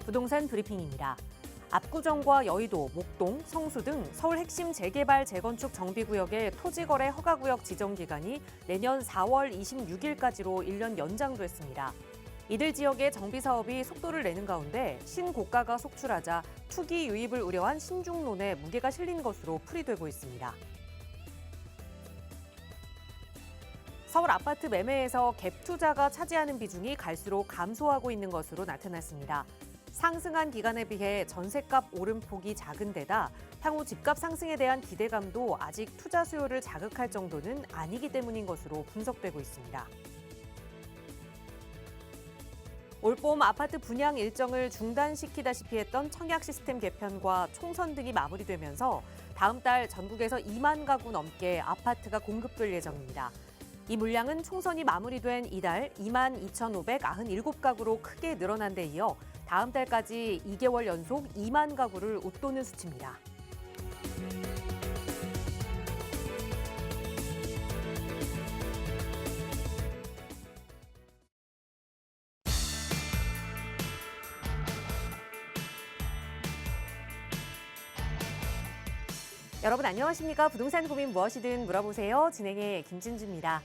부동산 브리핑입니다. 압구정과 여의도, 목동, 성수 등 서울 핵심 재개발 재건축 정비구역의 토지거래 허가구역 지정 기간이 내년 4월 26일까지로 1년 연장됐습니다. 이들 지역의 정비 사업이 속도를 내는 가운데 신고가가 속출하자 투기 유입을 우려한 신중론에 무게가 실린 것으로 풀이되고 있습니다. 서울 아파트 매매에서 갭 투자가 차지하는 비중이 갈수록 감소하고 있는 것으로 나타났습니다. 상승한 기간에 비해 전셋값 오름폭이 작은 데다 향후 집값 상승에 대한 기대감도 아직 투자 수요를 자극할 정도는 아니기 때문인 것으로 분석되고 있습니다. 올봄 아파트 분양 일정을 중단시키다시피 했던 청약 시스템 개편과 총선 등이 마무리되면서 다음 달 전국에서 2만 가구 넘게 아파트가 공급될 예정입니다. 이 물량은 총선이 마무리된 이달 2만 2,597가구로 크게 늘어난 데 이어 다음 달까지 2개월 연속 2만 가구를 웃도는 수치입니다. 여러분 안녕하십니까? 부동산 고민 무엇이든 물어보세요. 진행의 김진주입니다.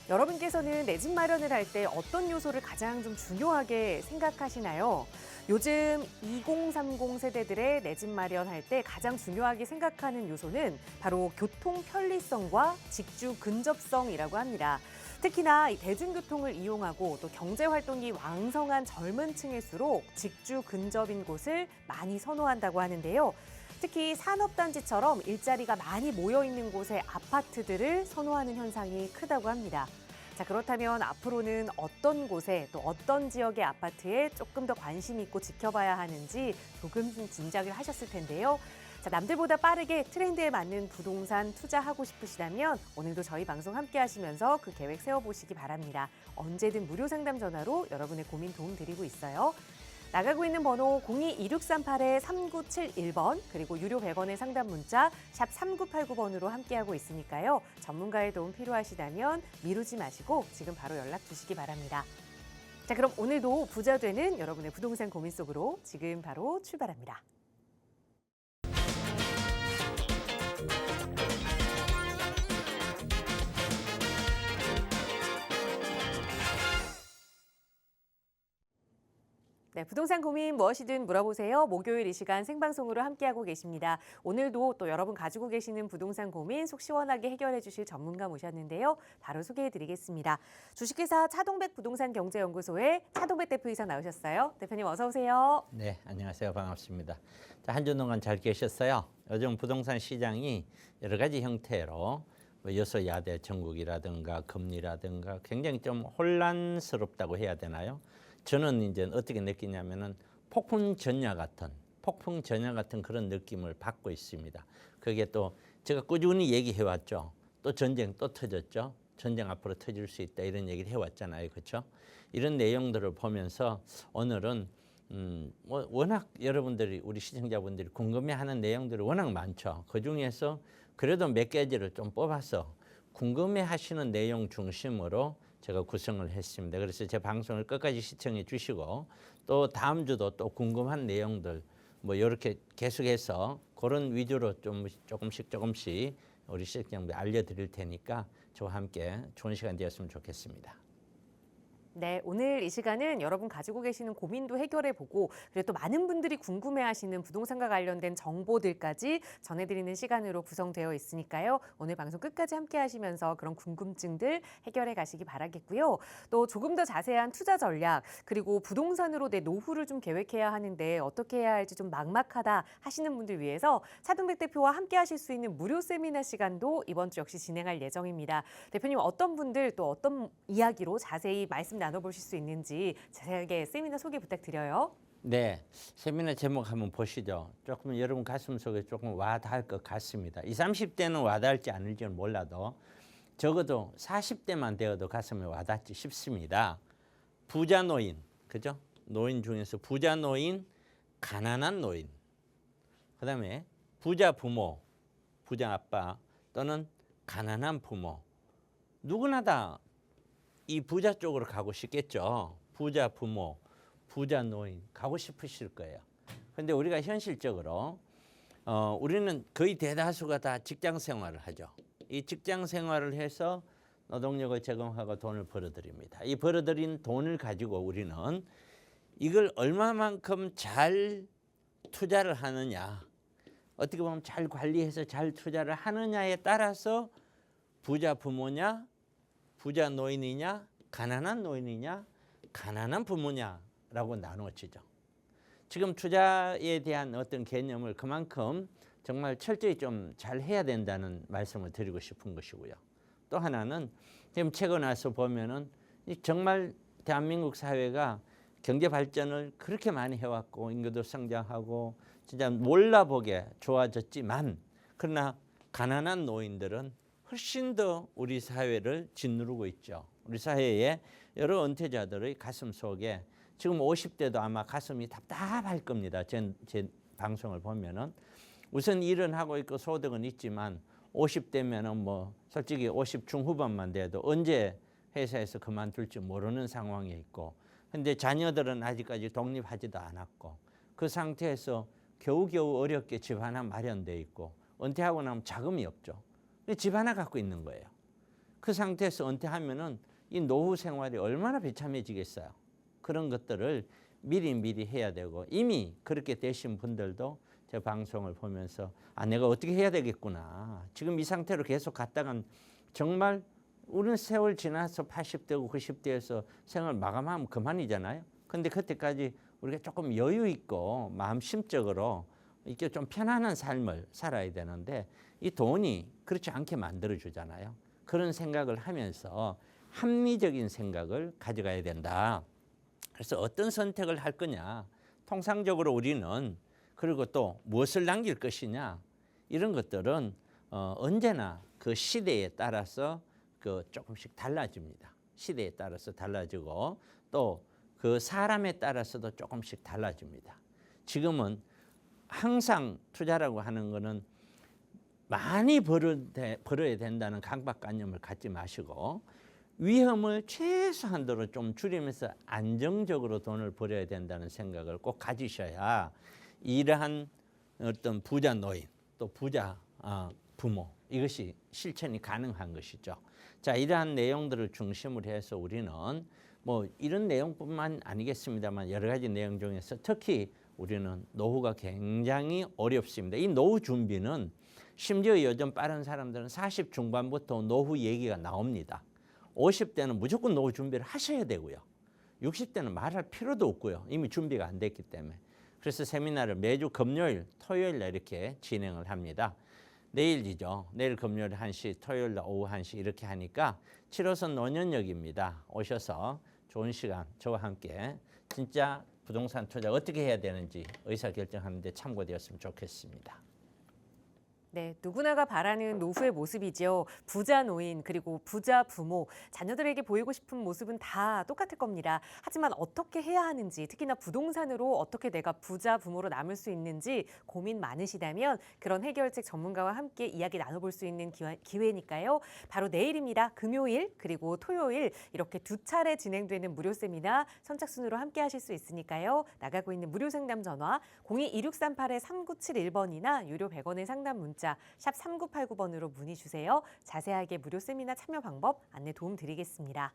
여러분께서는 내 집 마련을 할 때 어떤 요소를 가장 좀 중요하게 생각하시나요? 요즘 2030 세대들의 내 집 마련할 때 가장 중요하게 생각하는 요소는 바로 교통 편리성과 직주 근접성이라고 합니다. 특히나 대중교통을 이용하고 또 경제활동이 왕성한 젊은 층일수록 직주 근접인 곳을 많이 선호한다고 하는데요. 특히 산업단지처럼 일자리가 많이 모여있는 곳의 아파트들을 선호하는 현상이 크다고 합니다. 자, 그렇다면 앞으로는 어떤 곳에 또 어떤 지역의 아파트에 조금 더 관심 있고 지켜봐야 하는지 조금 짐작을 하셨을 텐데요. 자, 남들보다 빠르게 트렌드에 맞는 부동산 투자하고 싶으시다면 오늘도 저희 방송 함께 하시면서 그 계획 세워보시기 바랍니다. 언제든 무료 상담 전화로 여러분의 고민 도움 드리고 있어요. 나가고 있는 번호 02-2638-3971번 그리고 유료 100원의 상담 문자 샵 3989번으로 함께하고 있으니까요. 전문가의 도움 필요하시다면 미루지 마시고 지금 바로 연락 주시기 바랍니다. 자, 그럼 오늘도 부자 되는 여러분의 부동산 고민 속으로 지금 바로 출발합니다. 네, 부동산 고민 무엇이든 물어보세요. 목요일 이 시간 생방송으로 함께하고 계십니다. 오늘도 또 여러분 가지고 계시는 부동산 고민 속 시원하게 해결해 주실 전문가 모셨는데요. 바로 소개해드리겠습니다. 주식회사 차동백 부동산경제연구소의 차동백 대표이사 나오셨어요. 대표님 어서 오세요. 네, 안녕하세요. 반갑습니다. 자, 한 주 동안 잘 계셨어요? 요즘 부동산 시장이 여러 가지 형태로 여소야대 전국이라든가 금리라든가 굉장히 좀 혼란스럽다고 해야 되나요? 저는 이제 어떻게 느끼냐면은 폭풍 전야 같은 그런 느낌을 받고 있습니다. 그게 또 제가 꾸준히 얘기해 왔죠. 또 전쟁 또 터졌죠. 전쟁 앞으로 터질 수 있다 이런 얘기를 해왔잖아요. 그렇죠? 이런 내용들을 보면서 오늘은 워낙 여러분들이 우리 시청자분들이 궁금해하는 내용들이 워낙 많죠. 그중에서 그래도 몇 가지를 좀 뽑아서 궁금해하시는 내용 중심으로 제가 구성을 했습니다. 그래서 제 방송을 끝까지 시청해 주시고 또 다음 주도 또 궁금한 내용들 뭐 이렇게 계속해서 그런 위주로 조금씩 우리 시청자분들 알려드릴 테니까 저와 함께 좋은 시간 되었으면 좋겠습니다. 네, 오늘 이 시간은 여러분 가지고 계시는 고민도 해결해보고 그리고 또 많은 분들이 궁금해하시는 부동산과 관련된 정보들까지 전해드리는 시간으로 구성되어 있으니까요. 오늘 방송 끝까지 함께 하시면서 그런 궁금증들 해결해 가시기 바라겠고요. 또 조금 더 자세한 투자 전략 그리고 부동산으로 내 노후를 좀 계획해야 하는데 어떻게 해야 할지 좀 막막하다 하시는 분들 위해서 차동백 대표와 함께 하실 수 있는 무료 세미나 시간도 이번 주 역시 진행할 예정입니다. 대표님 어떤 분들 또 어떤 이야기로 자세히 말씀 나눠보실 수 있는지 자세하게 세미나 소개 부탁드려요. 네, 세미나 제목 한번 보시죠. 조금 여러분 가슴 속에 조금 와닿을 것 같습니다. 20, 30대는 와닿을지 않을지는 몰라도 적어도 40대만 되어도 가슴에 와닿지 싶습니다. 부자 노인, 그죠? 노인 중에서 부자 노인, 가난한 노인, 그 다음에 부자 부모, 부자 아빠 또는 가난한 부모. 누구나 다 이 부자 쪽으로 가고 싶겠죠. 부자 부모, 부자 노인 가고 싶으실 거예요. 근데 우리가 현실적으로 우리는 거의 대다수가 다 직장 생활을 하죠. 이 직장 생활을 해서 노동력을 제공하고 돈을 벌어들입니다. 이 벌어들인 돈을 가지고 우리는 이걸 얼마만큼 잘 투자를 하느냐, 어떻게 보면 잘 관리해서 잘 투자를 하느냐에 따라서 부자 부모냐, 부자 노인이냐, 가난한 노인이냐, 가난한 부모냐라고 나누어지죠. 지금 투자에 대한 어떤 개념을 그만큼 정말 철저히 좀 잘 해야 된다는 말씀을 드리고 싶은 것이고요. 또 하나는 지금 최근 와서 보면은 정말 대한민국 사회가 경제 발전을 그렇게 많이 해왔고 인구도 성장하고 진짜 몰라보게 좋아졌지만 그러나 가난한 노인들은 훨씬 더 우리 사회를 짓누르고 있죠. 우리 사회의 여러 은퇴자들의 가슴 속에 지금 50대도 아마 가슴이 답답할 겁니다. 제 방송을 보면은 우선 일은 하고 있고 소득은 있지만 50대면은 뭐 솔직히 50 중후반만 돼도 언제 회사에서 그만둘지 모르는 상황에 있고, 근데 자녀들은 아직까지 독립하지도 않았고 그 상태에서 겨우겨우 어렵게 집 하나 마련돼 있고 은퇴하고 나면 자금이 없죠. 근데 집 하나 갖고 있는 거예요. 그 상태에서 은퇴하면은 이 노후 생활이 얼마나 비참해지겠어요. 그런 것들을 미리 해야 되고, 이미 그렇게 되신 분들도 제 방송을 보면서 내가 어떻게 해야 되겠구나. 지금 이 상태로 계속 갔다간 정말 우리는 세월 지나서 80대고 90대에서 생을 마감하면 그만이잖아요. 근데 그때까지 우리가 조금 여유 있고 마음 심적으로 이렇게 좀 편안한 삶을 살아야 되는데 이 돈이 그렇지 않게 만들어 주잖아요. 그런 생각을 하면서 합리적인 생각을 가져가야 된다. 그래서 어떤 선택을 할 거냐, 통상적으로 우리는, 그리고 또 무엇을 남길 것이냐, 이런 것들은 언제나 그 시대에 따라서 조금씩 달라집니다. 시대에 따라서 달라지고 또 그 사람에 따라서도 조금씩 달라집니다. 지금은 항상 투자라고 하는 거는 많이 벌어야 된다는 강박관념을 갖지 마시고 위험을 최소한도로 좀 줄이면서 안정적으로 돈을 벌어야 된다는 생각을 꼭 가지셔야 이러한 어떤 부자 노인 또 부자 부모, 이것이 실천이 가능한 것이죠. 자, 이러한 내용들을 중심으로 해서 우리는 뭐 이런 내용뿐만 아니겠습니다만 여러 가지 내용 중에서 특히 우리는 노후가 굉장히 어렵습니다. 이 노후 준비는 심지어 요즘 빠른 사람들은 40 중반부터 노후 얘기가 나옵니다. 50대는 무조건 노후 준비를 하셔야 되고요. 60대는 말할 필요도 없고요. 이미 준비가 안 됐기 때문에. 그래서 세미나를 매주 금요일, 토요일 날 이렇게 진행을 합니다. 내일이죠. 내일 금요일 1시, 토요일 날 오후 1시 이렇게 하니까 7호선 논현역입니다. 오셔서 좋은 시간 저와 함께 진짜 부동산 투자 어떻게 해야 되는지 의사결정하는 데 참고되었으면 좋겠습니다. 네, 누구나가 바라는 노후의 모습이죠. 부자 노인 그리고 부자 부모, 자녀들에게 보이고 싶은 모습은 다 똑같을 겁니다. 하지만 어떻게 해야 하는지, 특히나 부동산으로 어떻게 내가 부자 부모로 남을 수 있는지 고민 많으시다면 그런 해결책 전문가와 함께 이야기 나눠볼 수 있는 기회니까요. 바로 내일입니다. 금요일 그리고 토요일 이렇게 두 차례 진행되는 무료 세미나 선착순으로 함께 하실 수 있으니까요. 나가고 있는 무료 상담 전화 02-2638-3971번이나 유료 100원의 상담 문자 샵 3989번으로 문의 주세요. 자세하게 무료 세미나 참여 방법 안내 도움 드리겠습니다.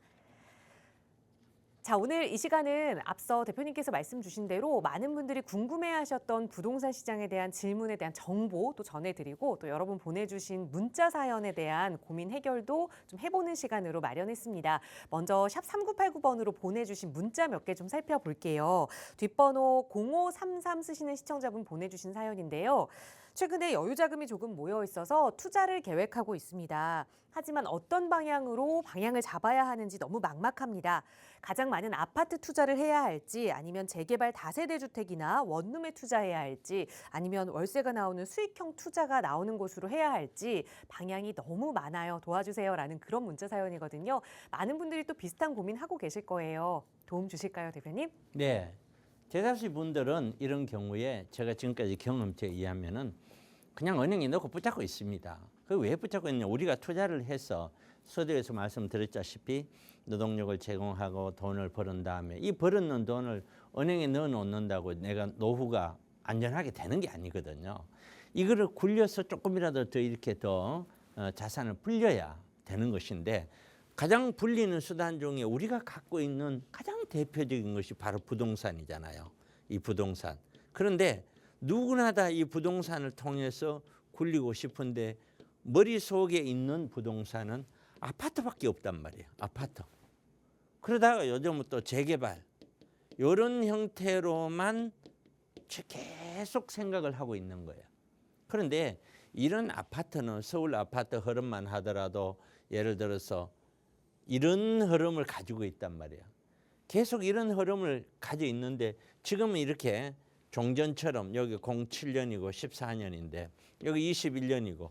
자, 오늘 이 시간은 앞서 대표님께서 말씀 주신 대로 많은 분들이 궁금해하셨던 부동산 시장에 대한 질문에 대한 정보 또 전해드리고 또 여러분 보내주신 문자 사연에 대한 고민 해결도 좀 해보는 시간으로 마련했습니다. 먼저 샵 3989번으로 보내주신 문자 몇 개 좀 살펴볼게요. 뒷번호 0533 쓰시는 시청자분 보내주신 사연인데요. 최근에 여유자금이 조금 모여 있어서 투자를 계획하고 있습니다. 하지만 어떤 방향을 잡아야 하는지 너무 막막합니다. 가장 많은 아파트 투자를 해야 할지 아니면 재개발 다세대 주택이나 원룸에 투자해야 할지 아니면 월세가 나오는 수익형 투자가 나오는 곳으로 해야 할지 방향이 너무 많아요. 도와주세요라는 그런 문자 사연이거든요. 많은 분들이 또 비슷한 고민하고 계실 거예요. 도움 주실까요, 대표님? 네. 대다수 분들은 이런 경우에 제가 지금까지 경험치에 의하면은 그냥 은행에 넣고 붙잡고 있습니다. 그 왜 붙잡고 있냐? 우리가 투자를 해서 서두에서 말씀드렸다시피 노동력을 제공하고 돈을 벌은 다음에 이 벌었는 돈을 은행에 넣어 놓는다고 내가 노후가 안전하게 되는 게 아니거든요. 이거를 굴려서 조금이라도 더 이렇게 더 자산을 불려야 되는 것인데 가장 불리는 수단 중에 우리가 갖고 있는 가장 대표적인 것이 바로 부동산이잖아요. 이 부동산. 그런데 누구나 다 이 부동산을 통해서 굴리고 싶은데 머릿속에 있는 부동산은 아파트밖에 없단 말이에요. 아파트. 그러다가 요즘은 또 재개발 이런 형태로만 계속 생각을 하고 있는 거예요. 그런데 이런 아파트는 서울 아파트 흐름만 하더라도 예를 들어서 이런 흐름을 가지고 있단 말이에요. 계속 이런 흐름을 가지고 있는데 지금은 이렇게 종전처럼 여기 07년이고 14년인데 여기 21년이고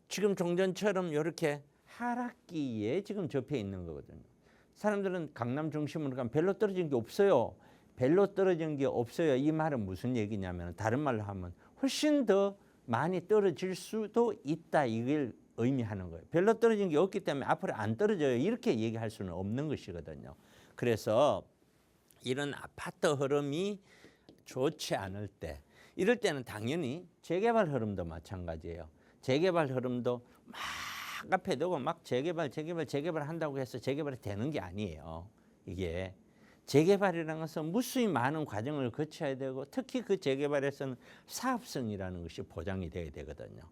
지금 종전처럼 이렇게 하락기에 지금 접해 있는 거거든요. 사람들은 강남 중심으로 가면 별로 떨어진 게 없어요. 별로 떨어진 게 없어요. 이 말은 무슨 얘기냐면 다른 말로 하면 훨씬 더 많이 떨어질 수도 있다. 이걸 의미하는 거예요. 별로 떨어진 게 없기 때문에 앞으로 안 떨어져요. 이렇게 얘기할 수는 없는 것이거든요. 그래서 이런 아파트 흐름이 좋지 않을 때 이럴 때는 당연히 재개발 흐름도 마찬가지예요. 재개발 흐름도 막 앞에 두고 막 재개발 한다고 해서 재개발이 되는 게 아니에요. 이게 재개발이라는 것은 무수히 많은 과정을 거쳐야 되고 특히 그 재개발에서는 사업성이라는 것이 보장이 돼야 되거든요.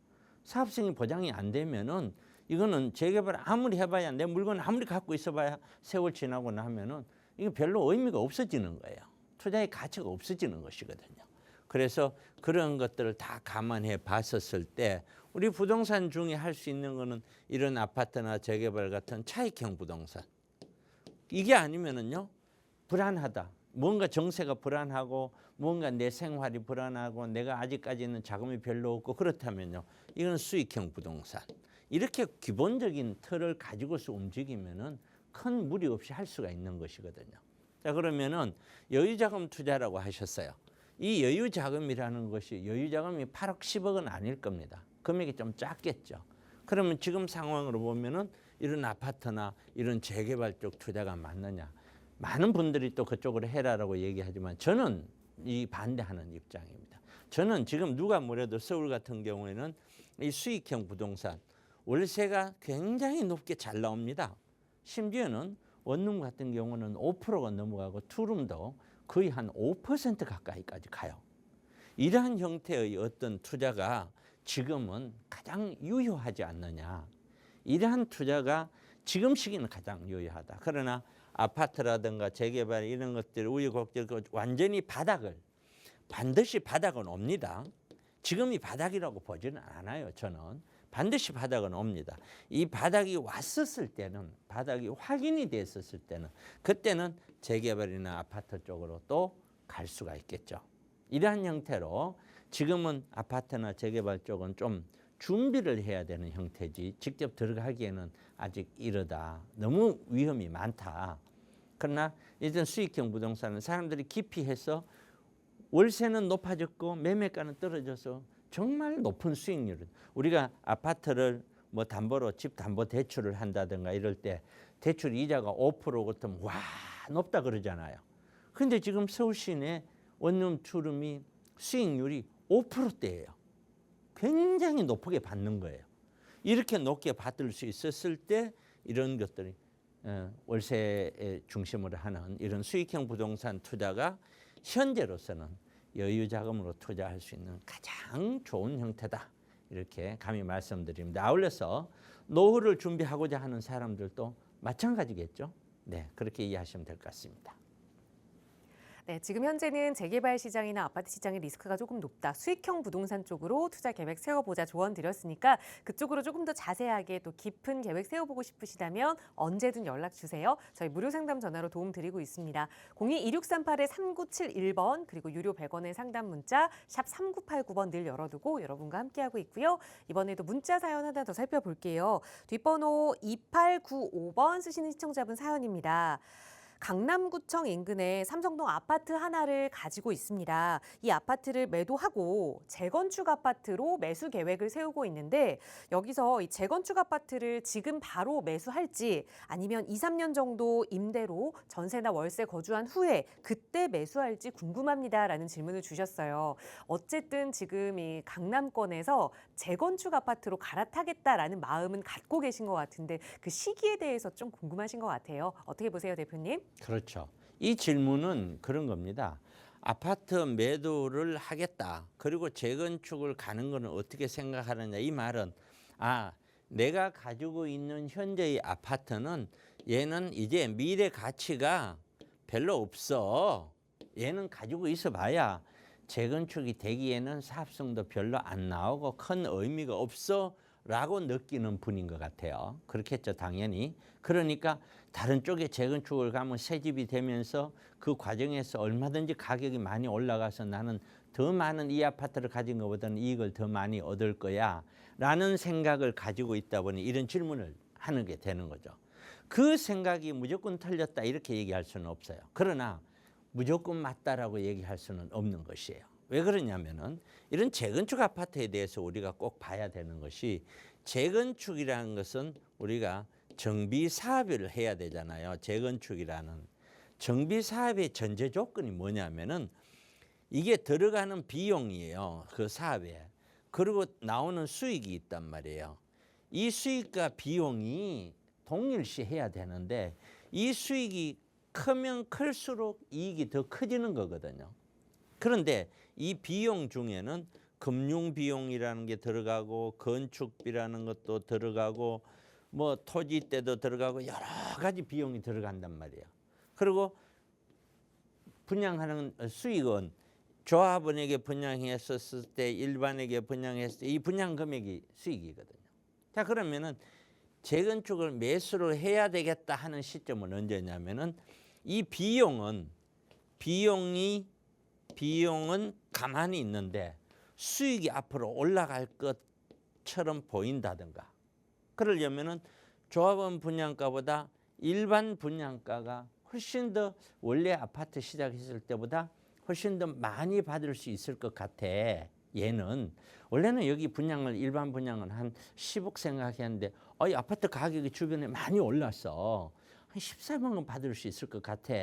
사업성이 보장이 안 되면은 이거는 재개발 아무리 해봐야 내 물건 아무리 갖고 있어봐야 세월 지나고 나면은 이게 별로 의미가 없어지는 거예요. 투자의 가치가 없어지는 것이거든요. 그래서 그런 것들을 다 감안해 봤었을 때 우리 부동산 중에 할 수 있는 거는 이런 아파트나 재개발 같은 차익형 부동산. 이게 아니면은요 불안하다. 뭔가 정세가 불안하고 뭔가 내 생활이 불안하고 내가 아직까지는 자금이 별로 없고 그렇다면요 이건 수익형 부동산. 이렇게 기본적인 틀을 가지고서 움직이면은 큰 무리 없이 할 수가 있는 것이거든요. 자 그러면은 여유자금 투자라고 하셨어요. 이 여유자금이라는 것이 여유자금이 8억 10억은 아닐 겁니다. 금액이 좀 작겠죠. 그러면 지금 상황으로 보면은 이런 아파트나 이런 재개발 쪽 투자가 맞느냐. 많은 분들이 또 그쪽으로 해라라고 얘기하지만 저는 이 반대하는 입장입니다. 저는 지금 누가 뭐래도 서울 같은 경우에는 이 수익형 부동산 월세가 굉장히 높게 잘 나옵니다. 심지어는 원룸 같은 경우는 5%가 넘어가고 투룸도 거의 한 5% 가까이까지 가요. 이러한 형태의 어떤 투자가 지금은 가장 유효하지 않느냐. 이러한 투자가 지금 시기는 가장 유효하다. 그러나 아파트라든가 재개발 이런 것들 우여곡절 완전히 반드시 바닥은 옵니다. 지금이 바닥이라고 보지는 않아요. 저는 반드시 바닥은 옵니다. 이 바닥이 왔었을 때는 바닥이 확인이 됐었을 때는 그때는 재개발이나 아파트 쪽으로 또 갈 수가 있겠죠. 이러한 형태로 지금은 아파트나 재개발 쪽은 좀 준비를 해야 되는 형태지 직접 들어가기에는 아직 이르다. 너무 위험이 많다. 그러나 이전 수익형 부동산은 사람들이 깊이 해서 월세는 높아졌고 매매가는 떨어져서 정말 높은 수익률을 우리가 아파트를 뭐 담보로 집 담보 대출을 한다든가 이럴 때 대출 이자가 5% 같으면 와 높다 그러잖아요. 그런데 지금 서울 시내 원룸 투룸이 수익률이 5%대예요. 굉장히 높게 받는 거예요. 이렇게 높게 받을 수 있었을 때 이런 것들이 월세에 중심으로 하는 이런 수익형 부동산 투자가 현재로서는 여유자금으로 투자할 수 있는 가장 좋은 형태다. 이렇게 감히 말씀드립니다. 아울러서 노후를 준비하고자 하는 사람들도 마찬가지겠죠. 네, 그렇게 이해하시면 될 것 같습니다. 네, 지금 현재는 재개발 시장이나 아파트 시장의 리스크가 조금 높다. 수익형 부동산 쪽으로 투자 계획 세워보자 조언 드렸으니까 그쪽으로 조금 더 자세하게 또 깊은 계획 세워보고 싶으시다면 언제든 연락 주세요. 저희 무료 상담 전화로 도움 드리고 있습니다. 02-2638-3971번 그리고 유료 100원의 상담 문자 샵 3989번 늘 열어두고 여러분과 함께하고 있고요. 이번에도 문자 사연 하나 더 살펴볼게요. 뒷번호 2895번 쓰시는 시청자분 사연입니다. 강남구청 인근에 삼성동 아파트 하나를 가지고 있습니다. 이 아파트를 매도하고 재건축 아파트로 매수 계획을 세우고 있는데 여기서 이 재건축 아파트를 지금 바로 매수할지 아니면 2, 3년 정도 임대로 전세나 월세 거주한 후에 그때 매수할지 궁금합니다라는 질문을 주셨어요. 어쨌든 지금 이 강남권에서 재건축 아파트로 갈아타겠다라는 마음은 갖고 계신 것 같은데 그 시기에 대해서 좀 궁금하신 것 같아요. 어떻게 보세요, 대표님? 그렇죠. 이 질문은 그런 겁니다. 아파트 매도를 하겠다. 그리고 재건축을 가는 거는 어떻게 생각하느냐. 이 말은 내가 가지고 있는 현재의 아파트는 얘는 이제 미래 가치가 별로 없어. 얘는 가지고 있어 봐야 재건축이 되기에는 사업성도 별로 안 나오고 큰 의미가 없어 라고 느끼는 분인 것 같아요. 그렇겠죠, 당연히. 그러니까 다른 쪽에 재건축을 가면 새집이 되면서 그 과정에서 얼마든지 가격이 많이 올라가서 나는 더 많은 이 아파트를 가진 것보다는 이익을 더 많이 얻을 거야 라는 생각을 가지고 있다 보니 이런 질문을 하는 게 되는 거죠. 그 생각이 무조건 틀렸다 이렇게 얘기할 수는 없어요. 그러나 무조건 맞다라고 얘기할 수는 없는 것이에요. 왜 그러냐면은 이런 재건축 아파트에 대해서 우리가 꼭 봐야 되는 것이 재건축이라는 것은 우리가 정비 사업을 해야 되잖아요. 재건축이라는 정비 사업의 전제 조건이 뭐냐면은 이게 들어가는 비용이에요. 그 사업에. 그리고 나오는 수익이 있단 말이에요. 이 수익과 비용이 동일시해야 되는데 이 수익이 크면 클수록 이익이 더 커지는 거거든요. 그런데 이 비용 중에는 금융 비용이라는 게 들어가고 건축비라는 것도 들어가고 뭐 토지대도 들어가고 여러 가지 비용이 들어간단 말이에요. 그리고 분양하는 수익은 조합원에게 분양했었을 때 일반에게 분양했을 때 이 분양 금액이 수익이거든요. 자, 그러면은 재건축을 매수를 해야 되겠다 하는 시점은 언제냐면은 이 비용은 가만히 있는데 수익이 앞으로 올라갈 것처럼 보인다든가 그러려면은 조합원 분양가보다 일반 분양가가 훨씬 더 원래 아파트 시작했을 때보다 훨씬 더 많이 받을 수 있을 것 같아. 얘는 원래는 여기 분양을 일반 분양은 한 10억 생각했는데 이 아파트 가격이 주변에 많이 올랐어. 한 14만 원 받을 수 있을 것 같아.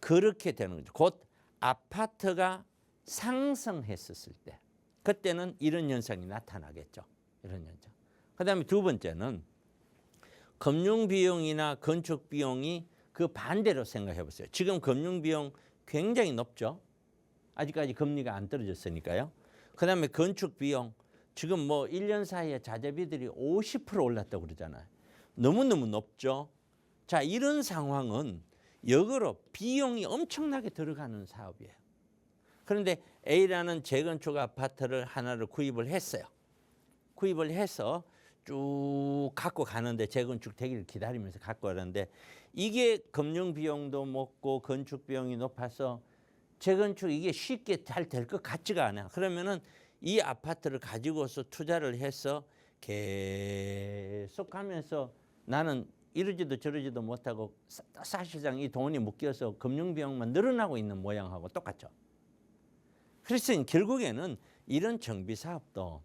그렇게 되는 거죠. 곧 아파트가 상승했었을 때 그때는 이런 현상이 나타나겠죠. 이런 현상. 그다음에 두 번째는 금융 비용이나 건축 비용이 그 반대로 생각해 보세요. 지금 금융 비용 굉장히 높죠. 아직까지 금리가 안 떨어졌으니까요. 그다음에 건축 비용 지금 뭐 1년 사이에 자재비들이 50% 올랐다고 그러잖아요. 너무너무 높죠. 자, 이런 상황은 역으로 비용이 엄청나게 들어가는 사업이에요. 그런데 A라는 재건축 아파트를 하나를 구입을 했어요. 구입을 해서 쭉 갖고 가는데 재건축 되기를 기다리면서 갖고 가는데 이게 금융 비용도 먹고 건축 비용이 높아서 재건축 이게 쉽게 잘 될 것 같지가 않아요. 그러면은 이 아파트를 가지고서 투자를 해서 계속 가면서 나는 이러지도 저러지도 못하고 사실상 이 돈이 묶여서 금융 비용만 늘어나고 있는 모양하고 똑같죠. 그래서 결국에는 이런 정비 사업도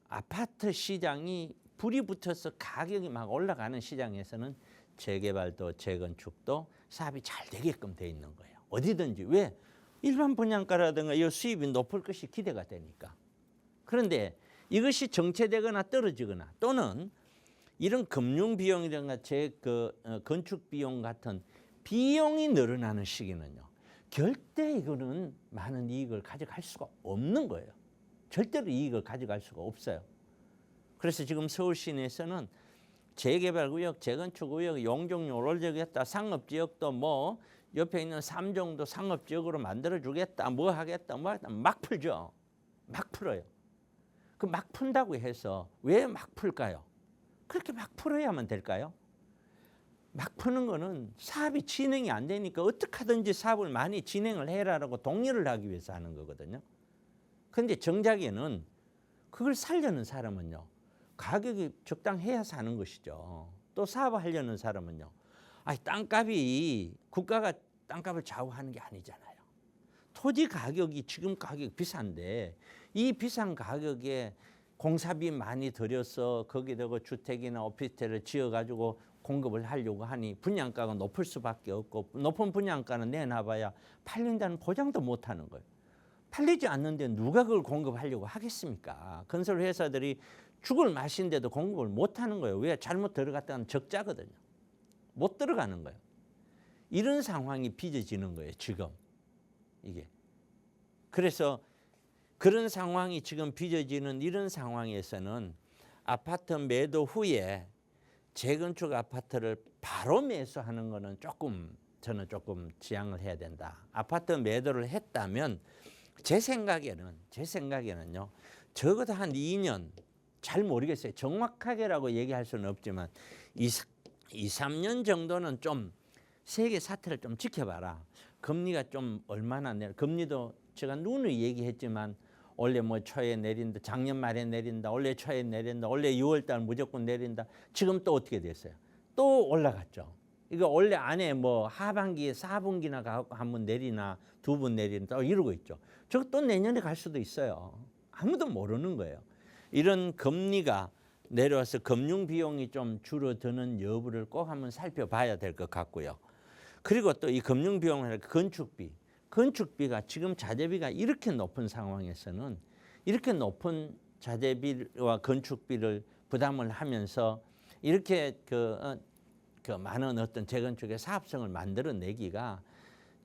아파트 시장이 불이 붙어서 가격이 막 올라가는 시장에서는 재개발도 재건축도 사업이 잘 되게끔 돼 있는 거예요. 어디든지. 왜? 일반 분양가라든가 이 수입이 높을 것이 기대가 되니까. 그런데 이것이 정체되거나 떨어지거나 또는 이런 금융 비용이라든가 건축 비용 같은 비용이 늘어나는 시기는요. 절대 이거는 많은 이익을 가져갈 수가 없는 거예요. 절대로 이익을 가져갈 수가 없어요. 그래서 지금 서울 시내에서는 재개발구역, 재건축구역, 용적률 올려주겠다, 상업지역도 뭐 옆에 있는 삼종도 상업지역으로 만들어주겠다, 뭐 하겠다, 뭐 하겠다, 막 풀죠. 막 풀어요. 그 막 푼다고 해서 왜 막 풀까요? 그렇게 막 풀어야만 될까요? 막 푸는 거는 사업이 진행이 안 되니까 어떻게 하든지 사업을 많이 진행을 해라라고 독려를 하기 위해서 하는 거거든요. 그런데 정작에는 그걸 살려는 사람은요. 가격이 적당해야 사는 것이죠. 또 사업을 하려는 사람은요. 아니, 땅값이 국가가 땅값을 좌우하는 게 아니잖아요. 토지 가격이 지금 가격 비싼데 이 비싼 가격에 공사비 많이 들여서 거기다가 주택이나 오피스텔을 지어가지고 공급을 하려고 하니 분양가가 높을 수밖에 없고 높은 분양가는 내놔봐야 팔린다는 보장도 못하는 거예요. 팔리지 않는데 누가 그걸 공급하려고 하겠습니까? 건설 회사들이 죽을 맛인데도 공급을 못하는 거예요. 왜? 잘못 들어갔다는 적자거든요. 못 들어가는 거예요. 이런 상황이 빚어지는 거예요, 지금. 이게. 그래서 그런 상황이 지금 빚어지는 이런 상황에서는 아파트 매도 후에 재건축 아파트를 바로 매수하는 거는 저는 조금 지양을 해야 된다. 아파트 매도를 했다면 제 생각에는요. 적어도 한 2년, 잘 모르겠어요. 정확하게라고 얘기할 수는 없지만 2, 3년 정도는 좀 세계 사태를 좀 지켜봐라. 금리가 좀 얼마나 금리도 제가 누누이 얘기했지만 원래 뭐 초에 내린다, 작년 말에 내린다, 올해 초에 내린다, 올해 6월 달 무조건 내린다. 지금 또 어떻게 됐어요? 또 올라갔죠. 이거 원래 안에 뭐 하반기에 4분기나 한번 내리나 2번 내린다 이러고 있죠. 저거 또 내년에 갈 수도 있어요. 아무도 모르는 거예요. 이런 금리가 내려와서 금융 비용이 좀 줄어드는 여부를 꼭 한번 살펴봐야 될 것 같고요. 그리고 또 이 금융 비용을 건축비가 지금 자재비가 이렇게 높은 상황에서는 이렇게 높은 자재비와 건축비를 부담을 하면서 이렇게 그 많은 어떤 재건축의 사업성을 만들어내기가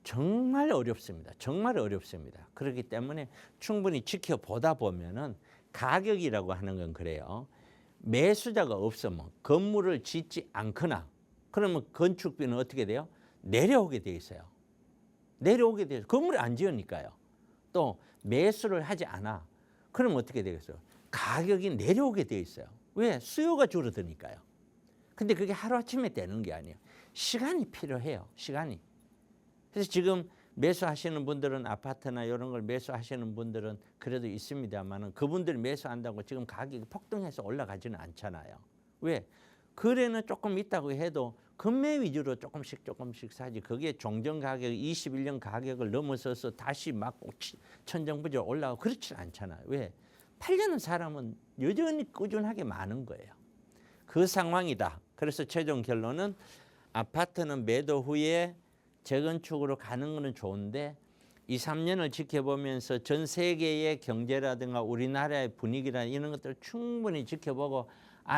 정말 어렵습니다. 정말 어렵습니다. 그렇기 때문에 충분히 지켜보다 보면은 가격이라고 하는 건 그래요. 매수자가 없으면 건물을 짓지 않거나 그러면 건축비는 어떻게 돼요? 내려오게 돼 있어요. 내려오게 돼서 건물을 안 지으니까요. 또 매수를 하지 않아. 그러면 어떻게 되겠어요? 가격이 내려오게 돼 있어요. 왜? 수요가 줄어드니까요. 근데 그게 하루아침에 되는 게 아니에요. 시간이 필요해요. 시간이. 그래서 지금 매수하시는 분들은 아파트나 이런 걸 매수하시는 분들은 그래도 있습니다만 그분들이 매수한다고 지금 가격이 폭등해서 올라가지는 않잖아요. 왜? 거래는 조금 있다고 해도 금매 위주로 조금씩 사지. 그게 종전 가격 21년 가격을 넘어서서 다시 막 천정부지로 올라가고 그렇지 않잖아요. 왜? 팔려는 사람은 여전히 꾸준하게 많은 거예요. 그 상황이다. 그래서 최종 결론은 아파트는 매도 후에 재건축으로 가는 거는 좋은데 2, 3년을 지켜보면서 전 세계의 경제라든가 우리나라의 분위기나 이런 것들을 충분히 지켜보고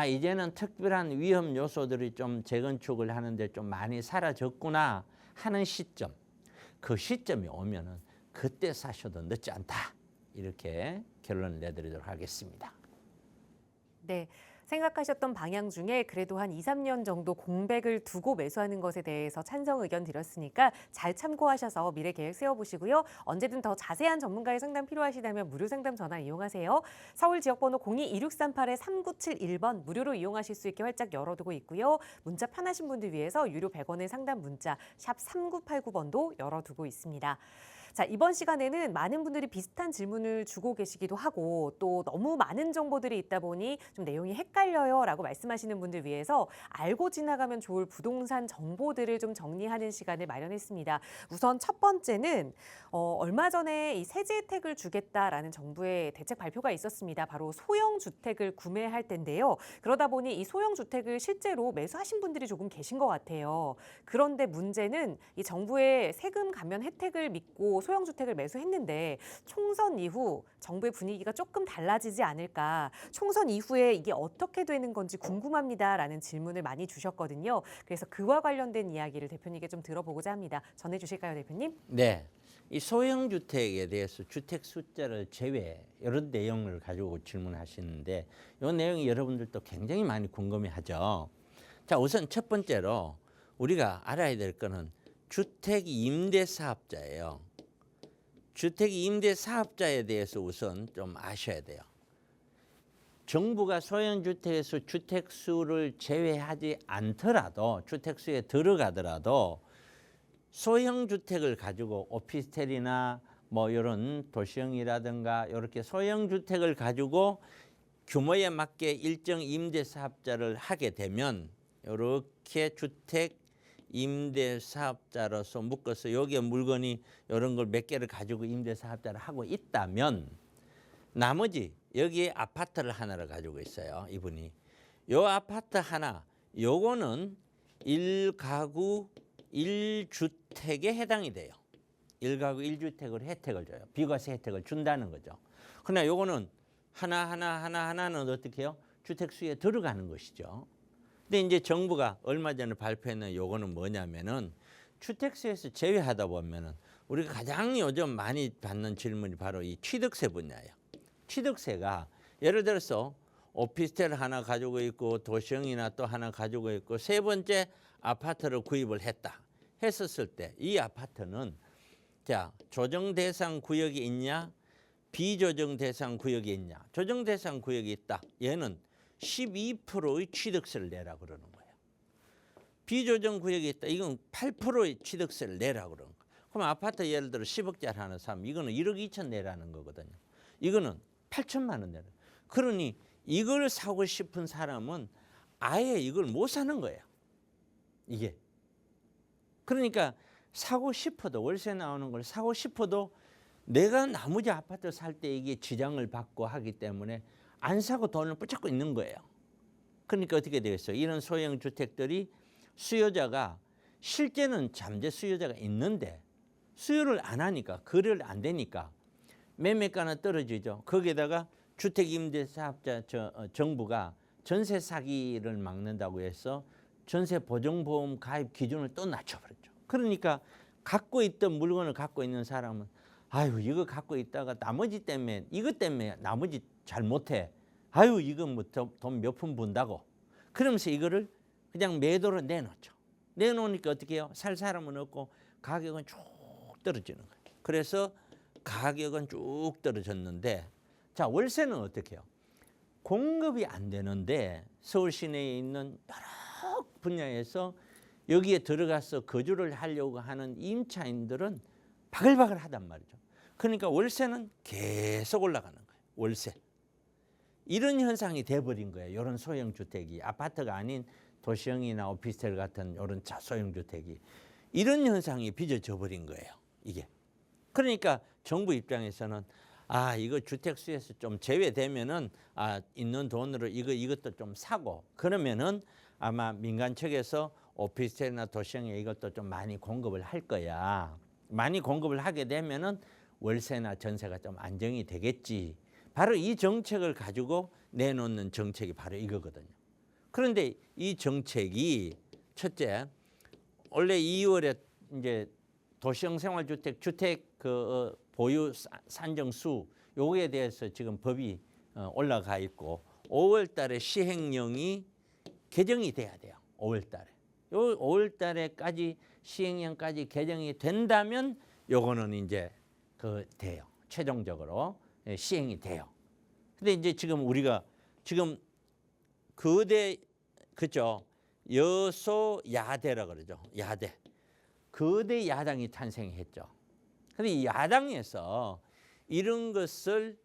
이제는 특별한 위험 요소들이 좀 재건축을 하는데 좀 많이 사라졌구나 하는 시점. 그 시점이 오면은 그때 사셔도 늦지 않다. 이렇게 결론을 내드리도록 하겠습니다. 네. 생각하셨던 방향 중에 그래도 한 2, 3년 정도 공백을 두고 매수하는 것에 대해서 찬성 의견 드렸으니까 잘 참고하셔서 미래 계획 세워보시고요. 언제든 더 자세한 전문가의 상담 필요하시다면 무료 상담 전화 이용하세요. 서울 지역번호 02-2638-3971번 무료로 이용하실 수 있게 활짝 열어두고 있고요. 문자 편하신 분들 위해서 유료 100원의 상담 문자 샵 3989번도 열어두고 있습니다. 자, 이번 시간에는 많은 분들이 비슷한 질문을 주고 계시기도 하고 또 너무 많은 정보들이 있다 보니 좀 내용이 헷갈려요 라고 말씀하시는 분들 위해서 알고 지나가면 좋을 부동산 정보들을 좀 정리하는 시간을 마련했습니다. 우선 첫 번째는 얼마 전에 이 세제 혜택을 주겠다라는 정부의 대책 발표가 있었습니다. 바로 소형 주택을 구매할 텐데요. 그러다 보니 이 소형 주택을 실제로 매수하신 분들이 조금 계신 것 같아요. 그런데 문제는 이 정부의 세금 감면 혜택을 믿고 소형 주택을 매수했는데 총선 이후 정부의 분위기가 조금 달라지지 않을까. 총선 이후에 이게 어떻게 되는 건지 궁금합니다라는 질문을 많이 주셨거든요. 그래서 그와 관련된 이야기를 대표님께 좀 들어보고자 합니다. 전해 주실까요, 대표님? 네. 이 소형 주택에 대해서 주택 숫자를 제외 이런 내용을 가지고 질문하시는데 이 내용이 여러분들도 굉장히 많이 궁금해하죠. 자, 우선 첫 번째로 우리가 알아야 될 거는 주택 임대 사업자예요. 주택 임대 사업자에 대해서 우선 좀 아셔야 돼요. 정부가 소형 주택에서 주택 수를 제외하지 않더라도 주택 수에 들어가더라도 소형 주택을 가지고 오피스텔이나 뭐 이런 도시형이라든가 이렇게 소형 주택을 가지고 규모에 맞게 일정 임대 사업자를 하게 되면 이렇게 주택 임대사업자로서 묶어서 여기에 물건이 이런 걸 몇 개를 가지고 임대사업자를 하고 있다면 나머지 여기에 아파트를 하나를 가지고 있어요. 이분이. 요 아파트 하나 요거는 1가구 1주택에 해당이 돼요. 1가구 1주택으로 혜택을 줘요. 비과세 혜택을 준다는 거죠. 그러나 요거는 하나는 어떻게 해요? 주택수에 들어가는 것이죠. 근데 이제 정부가 얼마 전에 발표했는 요거는 뭐냐면은 주택수에서 제외하다 보면은 우리가 가장 요즘 많이 받는 질문이 바로 이 취득세 분야예요. 취득세가 예를 들어서 오피스텔 하나 가지고 있고 도시형이나 또 하나 가지고 있고 세 번째 아파트를 구입을 했었을 때 이 아파트는 자, 조정 대상 구역이 있냐? 비조정 대상 구역이 있냐? 조정 대상 구역이 있다. 얘는 12%의 취득세를 내라 그러는 거예요. 비조정 구역이 있다. 이건 8%의 취득세를 내라 그러는 거예요. 그럼 아파트 예를 들어 10억짜리 하나 사면 이거는 1억 2천 내라는 거거든요. 이거는 8천만 원 내라. 그러니 이걸 사고 싶은 사람은 아예 이걸 못 사는 거예요. 이게. 그러니까 사고 싶어도 월세 나오는 걸 사고 싶어도 내가 나머지 아파트 살 때 이게 지장을 받고 하기 때문에 안 사고 돈을 붙잡고 있는 거예요. 그러니까 어떻게 되겠어요? 이런 소형 주택들이 수요자가 실제는 잠재 수요자가 있는데 수요를 안 하니까 거래를 안 되니까 매매가는 떨어지죠. 거기에다가 주택임대사업자 정부가 전세 사기를 막는다고 해서 전세 보증보험 가입 기준을 또 낮춰버렸죠. 그러니까 갖고 있던 물건을 갖고 있는 사람은 아유 이거 갖고 있다가 나머지 때문에 이것 때문에 나머지 잘 못해. 아유 이거 뭐 돈 몇 푼 번다고. 그러면서 이거를 그냥 매도로 내놓죠. 내놓으니까 어떻게 해요? 살 사람은 없고 가격은 쭉 떨어지는 거예요. 그래서 가격은 쭉 떨어졌는데 자 월세는 어떻게 해요? 공급이 안 되는데 서울 시내에 있는 여러 분야에서 여기에 들어가서 거주를 하려고 하는 임차인들은 바글바글 하단 말이죠. 그러니까 월세는 계속 올라가는 거예요. 월세. 이런 현상이 돼버린 거예요. 이런 소형 주택이 아파트가 아닌 도시형이나 오피스텔 같은 이런 소형 주택이 이런 현상이 빚어져 버린 거예요. 이게. 그러니까 정부 입장에서는 아 이거 주택수에서 좀 제외되면은 아 있는 돈으로 이것도 좀 사고 그러면은 아마 민간 측에서 오피스텔이나 도시형에 이것도 좀 많이 공급을 할 거야. 많이 공급을 하게 되면은 월세나 전세가 좀 안정이 되겠지. 바로 이 정책을 가지고 내놓는 정책이 바로 이거거든요. 그런데 이 정책이 첫째 원래 2월에 이제 도시형 생활주택 주택 보유 산정수 요거에 대해서 지금 법이 올라가 있고 5월 달에 시행령이 개정이 돼야 돼요. 5월 달에. 요 5월 달에까지 시행령까지 개정이 된다면 요거는 이제 돼요. 최종적으로 시행이 돼요. 근데 이제 지금 우리가 지금 거대 그죠? 여소야대라 그러죠. 야대. 거대 야당이 탄생했죠. 근데 이 야당에서 이런 것을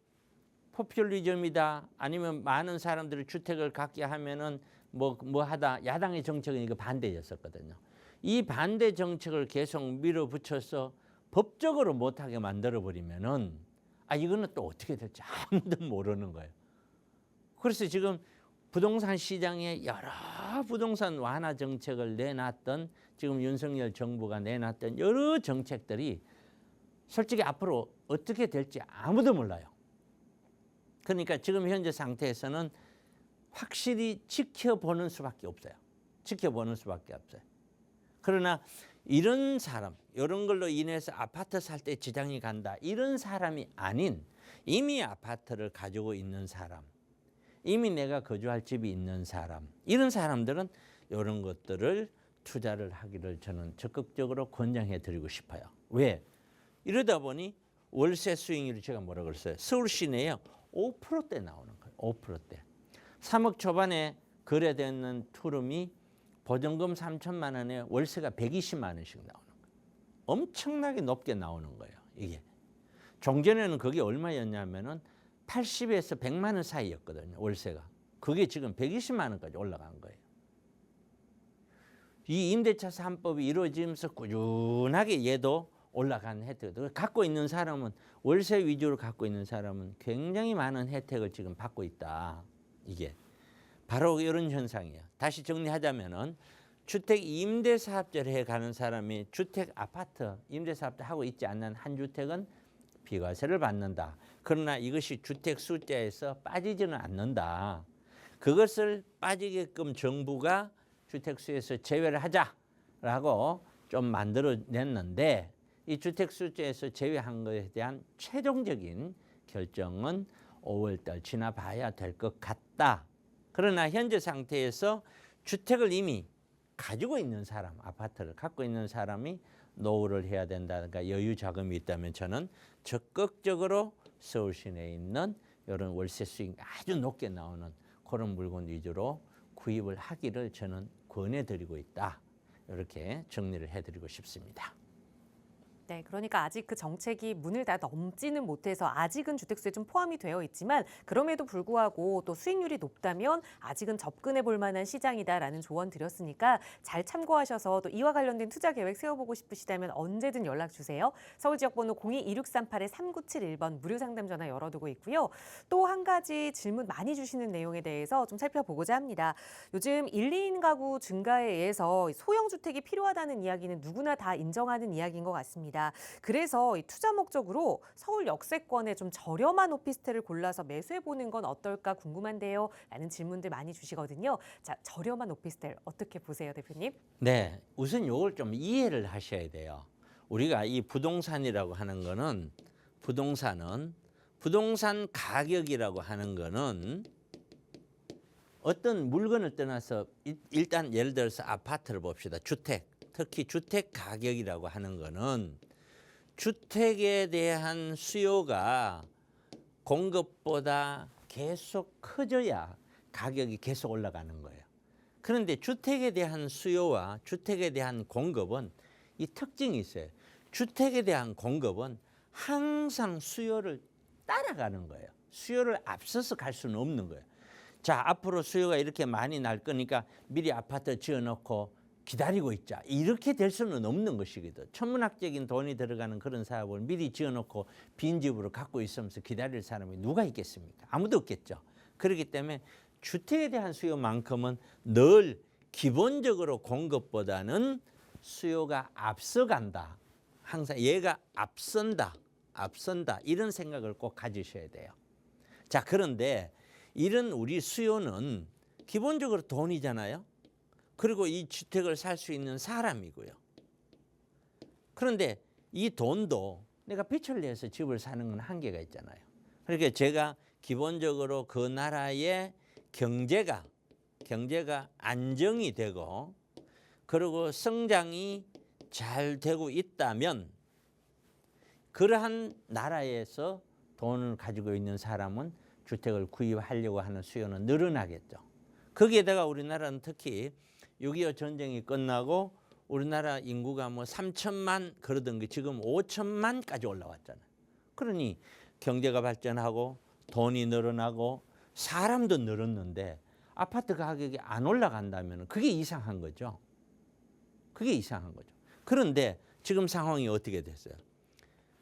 포퓰리즘이다 아니면 많은 사람들이 주택을 갖게 하면은 뭐 하다 야당의 정책은 이거 반대였었거든요. 이 반대 정책을 계속 밀어붙여서 법적으로 못하게 만들어 버리면은 아 이거는 또 어떻게 될지 아무도 모르는 거예요. 그래서 지금 부동산 시장에 여러 부동산 완화 정책을 내놨던 지금 윤석열 정부가 내놨던 여러 정책들이 솔직히 앞으로 어떻게 될지 아무도 몰라요. 그러니까 지금 현재 상태에서는 확실히 지켜보는 수밖에 없어요. 지켜보는 수밖에 없어요. 그러나 이런 사람, 이런 걸로 인해서 아파트 살 때 지장이 간다. 이런 사람이 아닌 이미 아파트를 가지고 있는 사람, 이미 내가 거주할 집이 있는 사람, 이런 사람들은 이런 것들을 투자를 하기를 저는 적극적으로 권장해 드리고 싶어요. 왜? 이러다 보니 월세 수익률이 제가 뭐라 그랬어요? 서울 시내에 5%대 나오는 거예요. 5%대. 3억 초반에 거래되는 투룸이 보증금 3천만 원에 월세가 120만 원씩 나오는 거예요. 엄청나게 높게 나오는 거예요. 이게. 종전에는 그게 얼마였냐면은 80에서 100만 원 사이였거든요. 월세가. 그게 지금 120만 원까지 올라간 거예요. 이 임대차 3법이 이루어지면서 꾸준하게 얘도 올라간 혜택을 갖고 있는 사람은 월세 위주로 갖고 있는 사람은 굉장히 많은 혜택을 지금 받고 있다. 이게 바로 이런 현상이에요. 다시 정리하자면은 주택 임대사업자를 해가는 사람이 주택 아파트 임대사업자 하고 있지 않는 한 주택은 비과세를 받는다. 그러나 이것이 주택 숫자에서 빠지지는 않는다. 그것을 빠지게끔 정부가 주택수에서 제외를 하자라고 좀 만들어냈는데 이 주택 숫자에서 제외한 것에 대한 최종적인 결정은 5월달 지나봐야 될 것 같다. 그러나 현재 상태에서 주택을 이미 가지고 있는 사람, 아파트를 갖고 있는 사람이 노후를 해야 된다든가 여유 자금이 있다면 저는 적극적으로 서울 시내에 있는 이런 월세 수익 아주 높게 나오는 그런 물건 위주로 구입을 하기를 저는 권해드리고 있다. 이렇게 정리를 해드리고 싶습니다. 네, 그러니까 아직 그 정책이 문을 다 넘지는 못해서 아직은 주택수에 좀 포함이 되어 있지만 그럼에도 불구하고 또 수익률이 높다면 아직은 접근해 볼 만한 시장이다라는 조언 드렸으니까 잘 참고하셔서 또 이와 관련된 투자 계획 세워보고 싶으시다면 언제든 연락 주세요. 서울 지역번호 02-2638-3971번 무료 상담 전화 열어두고 있고요. 또 한 가지 질문 많이 주시는 내용에 대해서 좀 살펴보고자 합니다. 요즘 1, 2인 가구 증가에 의해서 소형 주택이 필요하다는 이야기는 누구나 다 인정하는 이야기인 것 같습니다. 그래서 이 투자 목적으로 서울 역세권에 좀 저렴한 오피스텔을 골라서 매수해 보는 건 어떨까 궁금한데요. 라는 질문들 많이 주시거든요. 자, 저렴한 오피스텔 어떻게 보세요, 대표님? 네, 우선 이걸 좀 이해를 하셔야 돼요. 우리가 이 부동산이라고 하는 거는 부동산 가격이라고 하는 거는 어떤 물건을 떠나서 일단 예를 들어서 아파트를 봅시다. 주택, 특히 주택 가격이라고 하는 거는 주택에 대한 수요가 공급보다 계속 커져야 가격이 계속 올라가는 거예요. 그런데 주택에 대한 수요와 주택에 대한 공급은 이 특징이 있어요. 주택에 대한 공급은 항상 수요를 따라가는 거예요. 수요를 앞서서 갈 수는 없는 거예요. 자, 앞으로 수요가 이렇게 많이 날 거니까 미리 아파트 지어놓고 기다리고 있자. 이렇게 될 수는 없는 것이거든. 천문학적인 돈이 들어가는 그런 사업을 미리 지어놓고 빈집으로 갖고 있으면서 기다릴 사람이 누가 있겠습니까? 아무도 없겠죠. 그렇기 때문에 주택에 대한 수요만큼은 늘 기본적으로 공급보다는 수요가 앞서간다. 항상 얘가 앞선다. 이런 생각을 꼭 가지셔야 돼요. 자, 그런데 이런 우리 수요는 기본적으로 돈이잖아요. 그리고 이 주택을 살 수 있는 사람이고요. 그런데 이 돈도 내가 빚을 내서 집을 사는 건 한계가 있잖아요. 그러니까 제가 기본적으로 그 나라의 경제가 안정이 되고 그리고 성장이 잘 되고 있다면 그러한 나라에서 돈을 가지고 있는 사람은 주택을 구입하려고 하는 수요는 늘어나겠죠. 거기에다가 우리나라는 특히 6.25 전쟁이 끝나고 우리나라 인구가 뭐 3천만 그러던 게 지금 5천만까지 올라왔잖아요. 그러니 경제가 발전하고 돈이 늘어나고 사람도 늘었는데 아파트 가격이 안 올라간다면 그게 이상한 거죠. 그게 이상한 거죠. 그런데 지금 상황이 어떻게 됐어요?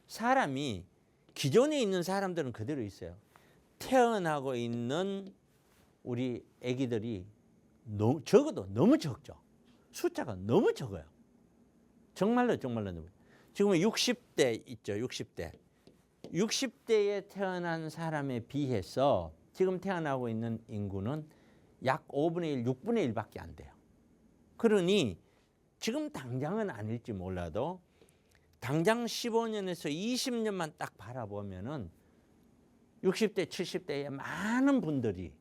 사람이 기존에 있는 사람들은 그대로 있어요. 태어나고 있는 우리 아기들이 적어도 너무 적죠. 숫자가 너무 적어요. 정말로 너무. 지금 60대 있죠. 60대에 태어난 사람에 비해서 지금 태어나고 있는 인구는 약 5분의 1, 6분의 1밖에 안 돼요. 그러니 지금 당장은 아닐지 몰라도 당장 15년에서 20년만 딱 바라보면은 60대, 70대의 많은 분들이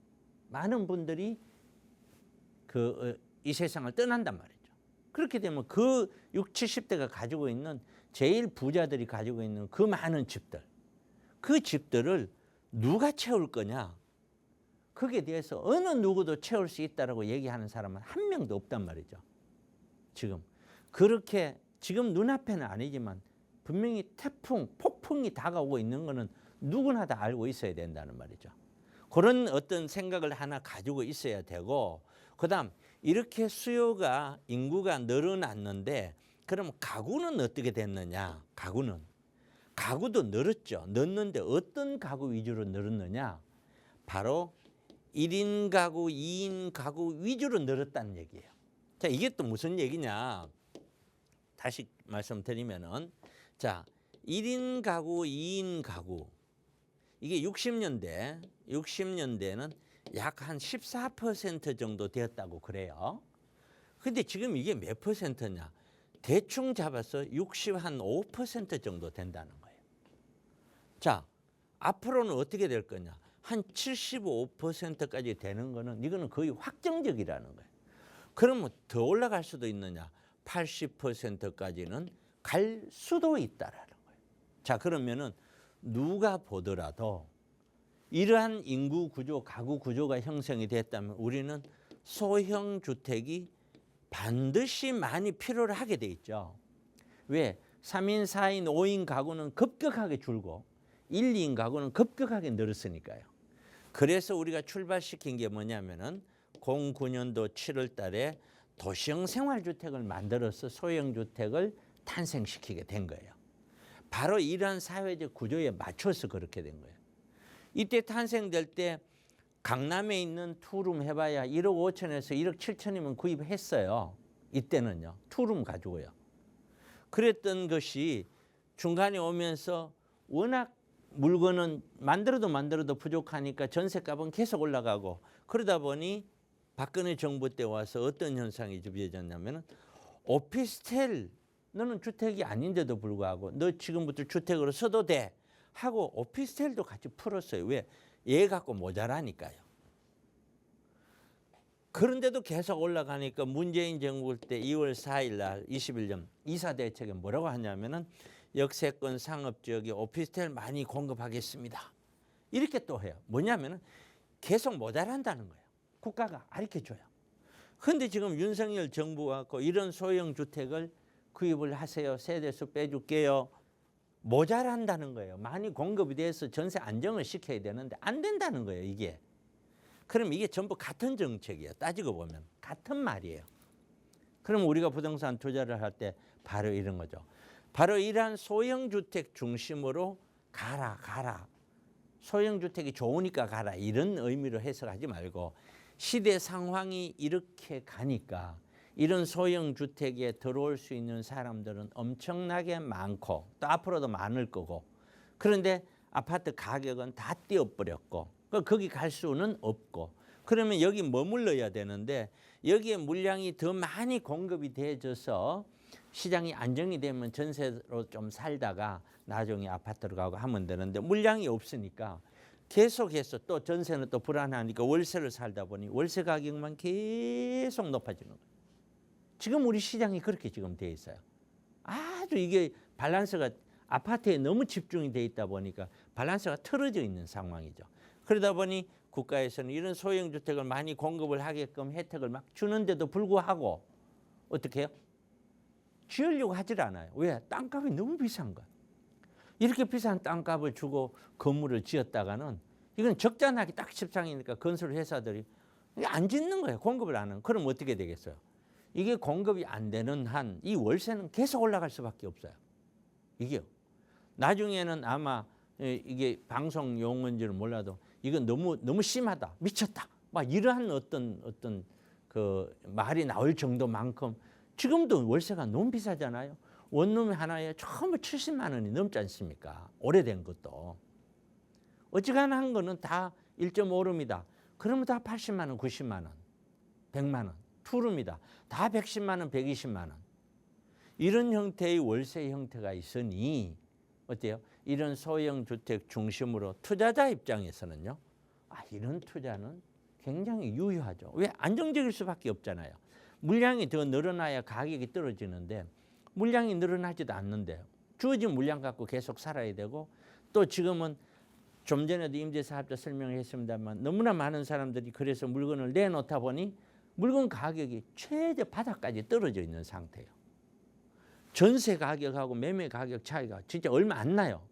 이 세상을 떠난단 말이죠. 그렇게 되면 그 60, 70대가 가지고 있는 제일 부자들이 가지고 있는 그 많은 집들, 그 집들을 누가 채울 거냐? 거기에 대해서 어느 누구도 채울 수 있다라고 얘기하는 사람은 한 명도 없단 말이죠. 지금 그렇게 지금 눈앞에는 아니지만 분명히 폭풍이 다가오고 있는 거는 누구나 다 알고 있어야 된다는 말이죠. 그런 어떤 생각을 하나 가지고 있어야 되고, 그다음 이렇게 수요가 인구가 늘어났는데 그럼 가구는 어떻게 됐느냐? 가구도 늘었죠. 늘었는데 어떤 가구 위주로 늘었느냐? 바로 1인 가구, 2인 가구 위주로 늘었다는 얘기예요. 자, 이게 또 무슨 얘기냐? 다시 말씀드리면은 자, 1인 가구, 2인 가구 이게 60년대는 약 한 14% 정도 되었다고 그래요. 근데 지금 이게 몇 퍼센트냐? 대충 잡아서 65% 정도 된다는 거예요. 자, 앞으로는 어떻게 될 거냐? 한 75%까지 되는 거는 이거는 거의 확정적이라는 거예요. 그러면 더 올라갈 수도 있느냐? 80%까지는 갈 수도 있다라는 거예요. 자, 그러면은 누가 보더라도 이러한 인구 구조, 가구 구조가 형성이 됐다면 우리는 소형 주택이 반드시 많이 필요를 하게 돼 있죠. 왜? 3인, 4인, 5인 가구는 급격하게 줄고 1, 2인 가구는 급격하게 늘었으니까요. 그래서 우리가 출발시킨 게 뭐냐면은 09년도 7월 달에 도시형 생활주택을 만들어서 소형 주택을 탄생시키게 된 거예요. 바로 이러한 사회적 구조에 맞춰서 그렇게 된 거예요. 이때 탄생될 때 강남에 있는 투룸 해봐야 1억 5천에서 1억 7천이면 구입했어요. 이때는요. 투룸 가지고요. 그랬던 것이 중간에 오면서 워낙 물건은 만들어도 부족하니까 전세값은 계속 올라가고 그러다 보니 박근혜 정부 때 와서 어떤 현상이 주어졌냐면 오피스텔 너는 주택이 아닌데도 불구하고 너 지금부터 주택으로 써도 돼 하고 오피스텔도 같이 풀었어요. 왜? 얘 갖고 모자라니까요. 그런데도 계속 올라가니까 문재인 정부 때 2월 4일 날 21년 이사대책에 뭐라고 하냐면은 역세권 상업지역에 오피스텔 많이 공급하겠습니다. 이렇게 또 해요. 뭐냐면은 계속 모자란다는 거예요. 국가가 가르쳐줘요. 그런데 지금 윤석열 정부가 이런 소형 주택을 구입을 하세요. 세대수 빼줄게요. 모자란다는 거예요. 많이 공급이 돼서 전세 안정을 시켜야 되는데 안 된다는 거예요. 이게. 그럼 이게 전부 같은 정책이에요. 따지고 보면 같은 말이에요. 그럼 우리가 부동산 투자를 할 때 바로 이런 거죠. 바로 이러한 소형 주택 중심으로 가라. 소형 주택이 좋으니까 가라. 이런 의미로 해석하지 말고 시대 상황이 이렇게 가니까 이런 소형 주택에 들어올 수 있는 사람들은 엄청나게 많고 또 앞으로도 많을 거고 그런데 아파트 가격은 다 뛰어버렸고 거기 갈 수는 없고 그러면 여기 머물러야 되는데 여기에 물량이 더 많이 공급이 돼져서 시장이 안정이 되면 전세로 좀 살다가 나중에 아파트로 가고 하면 되는데 물량이 없으니까 계속해서 또 전세는 또 불안하니까 월세를 살다 보니 월세 가격만 계속 높아지는 거예요. 지금 우리 시장이 그렇게 지금 돼 있어요. 아주 이게 밸런스가 아파트에 너무 집중이 돼 있다 보니까 밸런스가 틀어져 있는 상황이죠. 그러다 보니 국가에서는 이런 소형 주택을 많이 공급을 하게끔 혜택을 막 주는데도 불구하고 어떻게 해요? 지으려고 하질 않아요. 왜? 땅값이 너무 비싼 거야. 이렇게 비싼 땅값을 주고 건물을 지었다가는 이건 적자나기 딱 십상이니까 건설 회사들이 안 짓는 거예요. 공급을 안 하는. 그럼 어떻게 되겠어요? 이게 공급이 안 되는 한 이 월세는 계속 올라갈 수밖에 없어요. 이게요. 나중에는 아마 이게 방송 용어인지는 몰라도 이건 너무 심하다, 미쳤다, 막 이러한 어떤 그 말이 나올 정도만큼 지금도 월세가 너무 비싸잖아요. 원룸 하나에 전부 70만 원이 넘지 않습니까? 오래된 것도. 어지간한 한 거는 다 1.5룸이다. 그러면 다 80만 원, 90만 원, 100만 원. 투룸이다. 다 110만 원, 120만 원. 이런 형태의 월세 형태가 있으니 어때요? 이런 소형 주택 중심으로 투자자 입장에서는요. 이런 투자는 굉장히 유효하죠. 왜? 안정적일 수밖에 없잖아요. 물량이 더 늘어나야 가격이 떨어지는데 물량이 늘어나지도 않는데 주어진 물량 갖고 계속 살아야 되고 또 지금은 좀 전에도 임대사업자 설명을 했습니다만 너무나 많은 사람들이 그래서 물건을 내놓다 보니 물건 가격이 최저 바닥까지 떨어져 있는 상태예요. 전세 가격하고 매매 가격 차이가 진짜 얼마 안 나요.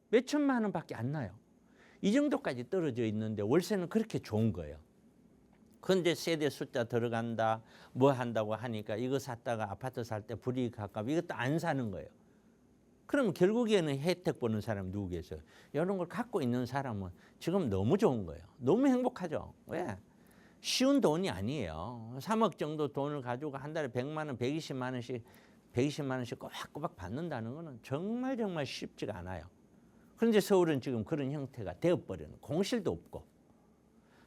몇 천만 원밖에 안 나요. 이 정도까지 떨어져 있는데 월세는 그렇게 좋은 거예요. 그런데 세대 숫자 들어간다, 뭐 한다고 하니까 이거 샀다가 아파트 살 때 불이익 할까 봐 이것도 안 사는 거예요. 그러면 결국에는 혜택 보는 사람 누구 계세요? 이런 걸 갖고 있는 사람은 지금 너무 좋은 거예요. 너무 행복하죠. 왜? 쉬운 돈이 아니에요. 3억 정도 돈을 가지고 한 달에 100만 원, 120만 원씩 꼬박꼬박 받는다는 거는 정말 정말 쉽지가 않아요. 그런데 서울은 지금 그런 형태가 되어버리는, 공실도 없고.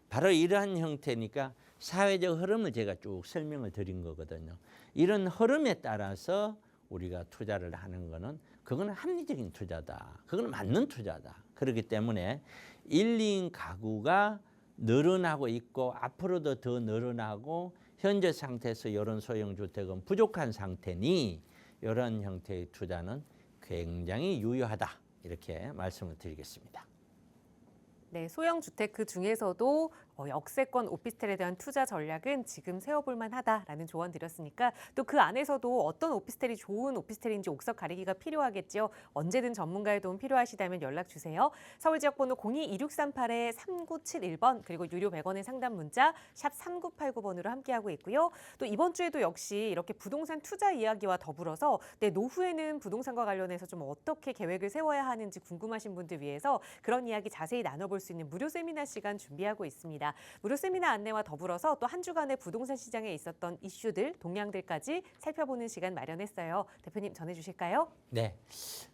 바로 이러한 형태니까 사회적 흐름을 제가 쭉 설명을 드린 거거든요. 이런 흐름에 따라서 우리가 투자를 하는 거는 그거는 합리적인 투자다. 그거는 맞는 투자다. 그렇기 때문에 1, 2인 가구가 늘어나고 있고 앞으로도 더 늘어나고 현재 상태에서 이런 소형 주택은 부족한 상태니 이런 형태의 투자는 굉장히 유효하다. 이렇게 말씀을 드리겠습니다. 네, 소형 주택 그 중에서도 역세권 오피스텔에 대한 투자 전략은 지금 세워볼 만하다라는 조언 드렸으니까 또 그 안에서도 어떤 오피스텔이 좋은 오피스텔인지 옥석 가리기가 필요하겠죠. 언제든 전문가의 도움 필요하시다면 연락 주세요. 서울 지역번호 02-2638-3971번 그리고 유료 100원의 상담 문자 샵 3989번으로 함께하고 있고요. 또 이번 주에도 역시 이렇게 부동산 투자 이야기와 더불어서 노후에는 부동산과 관련해서 좀 어떻게 계획을 세워야 하는지 궁금하신 분들 위해서 그런 이야기 자세히 나눠볼 수 있는 무료 세미나 시간 준비하고 있습니다. 무료 세미나 안내와 더불어서 또 한 주간의 부동산 시장에 있었던 이슈들, 동향들까지 살펴보는 시간 마련했어요. 대표님 전해주실까요? 네,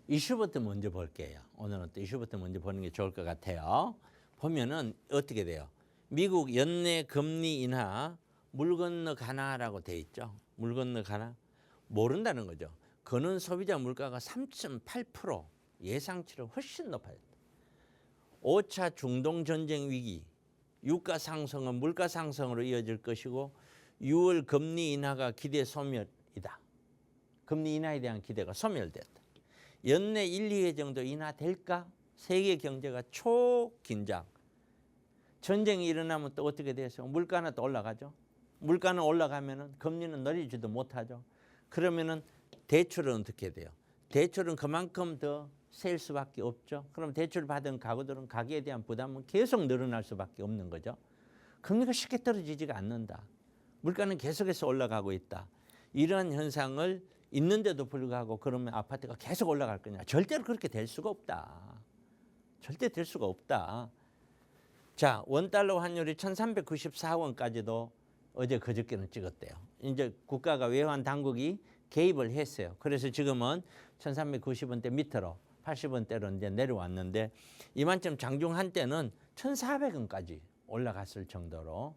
이슈부터 먼저 볼게요. 오늘은 또 이슈부터 먼저 보는 게 좋을 것 같아요. 보면은 어떻게 돼요? 미국 연내 금리 인하 물 건너 가나라고 돼 있죠. 물 건너 가나? 모른다는 거죠. 거는 소비자 물가가 3.8% 예상치를 훨씬 높아요. 5차 중동 전쟁 위기, 유가 상승은 물가 상승으로 이어질 것이고 6월 금리 인하가 기대 소멸이다. 금리 인하에 대한 기대가 소멸됐다. 연내 1, 2회 정도 인하될까? 세계 경제가 초긴장. 전쟁이 일어나면 또 어떻게 돼서 물가는 또 올라가죠. 물가는 올라가면은 금리는 내리지도 못하죠. 그러면은 대출은 어떻게 돼요? 대출은 그만큼 더 세일 수밖에 없죠. 그럼 대출 받은 가구들은 가계에 대한 부담은 계속 늘어날 수밖에 없는 거죠. 금리가 쉽게 떨어지지가 않는다. 물가는 계속해서 올라가고 있다. 이러한 현상을 있는데도 불구하고 그러면 아파트가 계속 올라갈 거냐? 절대로 그렇게 될 수가 없다. 절대 될 수가 없다. 자, 원달러 환율이 1394원까지도 어제 그저께는 찍었대요. 이제 국가가 외환 당국이 개입을 했어요. 그래서 지금은 1390원대 밑으로 80원대로 이제 내려왔는데 이만큼 장중 한때는 1,400원까지 올라갔을 정도로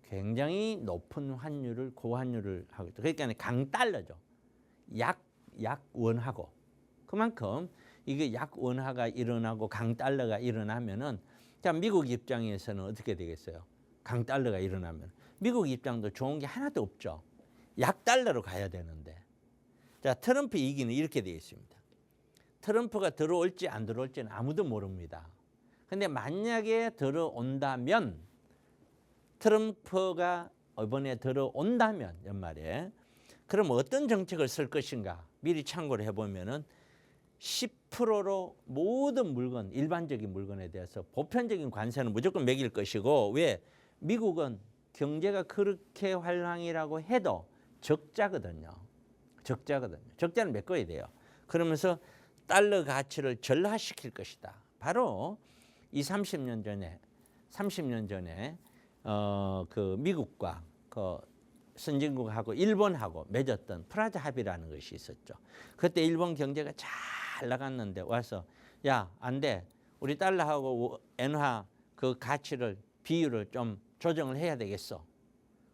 굉장히 높은 환율을 고환율을 하고 있다. 그러니까 강달러죠. 약원하고 그만큼 이게 약원화가 일어나고 강달러가 일어나면은 자 미국 입장에서는 어떻게 되겠어요? 강달러가 일어나면 미국 입장도 좋은 게 하나도 없죠. 약달러로 가야 되는데 자 트럼프 얘기는 이렇게 되어 있습니다. 트럼프가 들어올지 안 들어올지는 아무도 모릅니다. 근데 만약에 들어온다면 트럼프가 이번에 들어온다면 연말에 그럼 어떤 정책을 쓸 것인가 미리 참고를 해보면은 10%로 모든 물건 일반적인 물건에 대해서 보편적인 관세는 무조건 매길 것이고 왜 미국은 경제가 그렇게 활황이라고 해도 적자거든요. 적자는 메꿔야 돼요. 그러면서 달러 가치를 절하시킬 것이다. 바로 이 30년 전에 그 미국과 그 선진국하고 일본하고 맺었던 프라자 합의라는 것이 있었죠. 그때 일본 경제가 잘 나갔는데 와서 야, 안 돼. 우리 달러하고 엔화 그 가치를 비율을 좀 조정을 해야 되겠어.